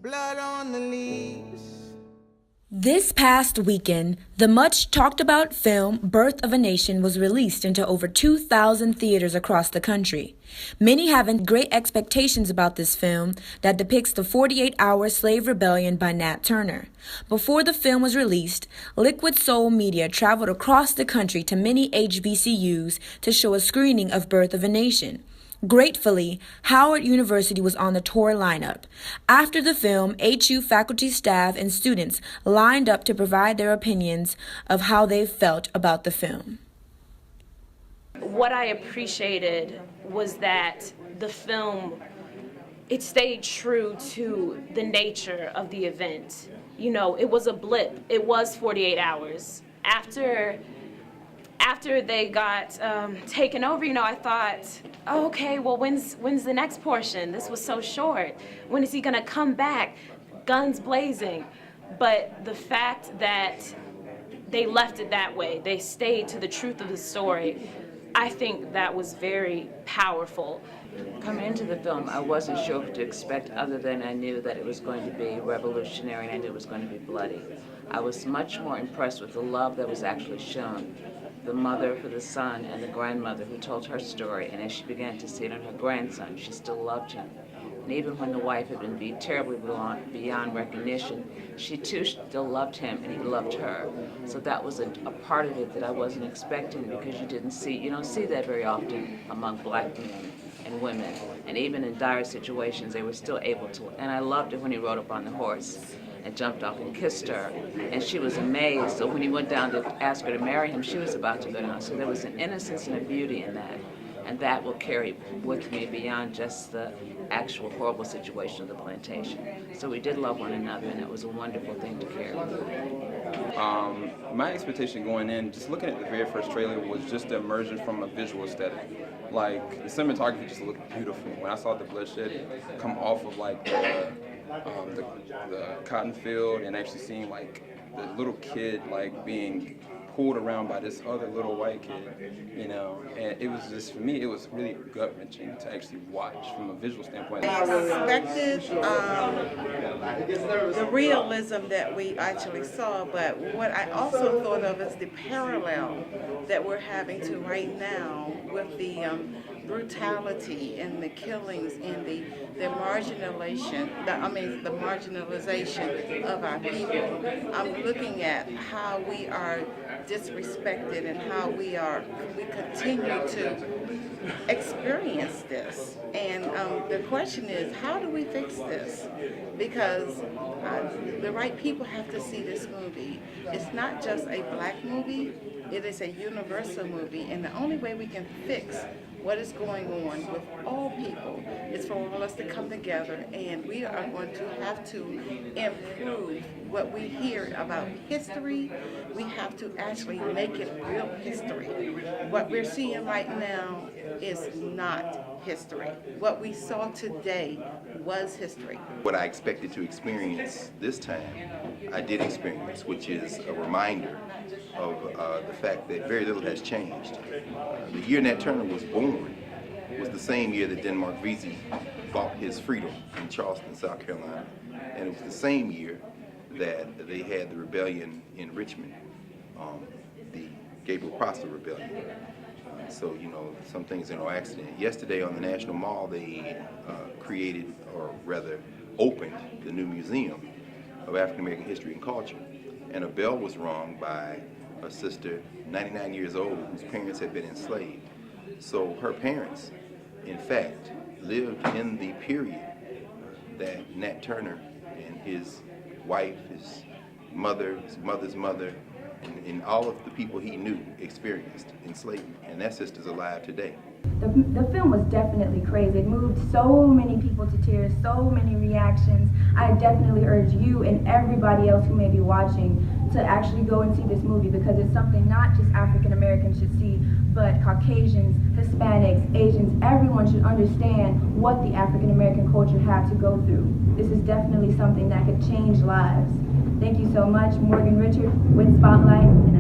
blood on the leaves. This past weekend, the much-talked-about film Birth of a Nation was released into over 2,000 theaters across the country. Many have great expectations about this film that depicts the 48-hour slave rebellion by Nat Turner. Before the film was released, Liquid Soul Media traveled across the country to many HBCUs to show a screening of Birth of a Nation. Gratefully, Howard University was on the tour lineup. After the film, HU faculty, staff, and students lined up to provide their opinions of how they felt about the film. What I appreciated was that the film, it stayed true to the nature of the event. You know, it was a blip. It was 48 hours. After they got taken over, you know, I thought, oh, okay, well, when's the next portion? This was so short. When is he gonna come back? Guns blazing. But the fact that they left it that way, they stayed to the truth of the story, I think that was very powerful. Coming into the film, I wasn't sure what to expect other than I knew that it was going to be revolutionary and I knew it was going to be bloody. I was much more impressed with the love that was actually shown. The mother for the son and the grandmother who told her story, and as she began to see it on her grandson, she still loved him. And even when the wife had been beat terribly beyond recognition, she too still loved him and he loved her. So that was a part of it that I wasn't expecting, because you don't see that very often among black men and women. And even in dire situations, they were still able to. And I loved it when he rode up on the horse and jumped off and kissed her, and she was amazed. So when he went down to ask her to marry him, she was about to go down. So there was an innocence and a beauty in that, and that will carry with me beyond just the actual horrible situation of the plantation. So we did love one another, and it was a wonderful thing to carry. My expectation going in, just looking at the very first trailer, was just the immersion from a visual aesthetic. Like, the cinematography just looked beautiful. When I saw the bloodshed come off of like the cotton field, and actually seeing like the little kid like being pulled around by this other little white kid, you know, and it was just, for me, it was really gut-wrenching to actually watch from a visual standpoint. I expected the realism that we actually saw, but what I also thought of is the parallel that we're having to right now with the brutality and the killings and the marginalization, the marginalization of our people. I'm looking at how we are disrespected and how we continue to experience this. And the question is, how do we fix this? Because the right people have to see this movie. It's not just a black movie, it is a universal movie, and the only way we can fix what is going on with all people is for all of us to come together, and we are going to have to improve what we hear about history. We have to actually make it real history. What we're seeing right now is not history. What we saw today was history. What I expected to experience this time, I did experience, which is a reminder of the fact that very little has changed. The year Nat Turner was born was the same year that Denmark Vesey fought his freedom in Charleston, South Carolina. And it was the same year that they had the rebellion in Richmond, the Gabriel Prosper Rebellion. So, you know, some things are no accident. Yesterday on the National Mall, they created, or rather opened, the new Museum of African American History and Culture. And a bell was rung by a sister, 99 years old, whose parents had been enslaved. So her parents, in fact, lived in the period that Nat Turner and his wife, his mother's mother, and all of the people he knew experienced enslavement. And that sister's alive today. The film was definitely crazy. It moved so many people to tears, so many reactions. I definitely urge you and everybody else who may be watching to actually go and see this movie, because it's something not just African Americans should see, but Caucasians, Hispanics, Asians, everyone should understand what the African American culture had to go through. This is definitely something that could change lives. Thank you so much. Morgan Richard with Spotlight.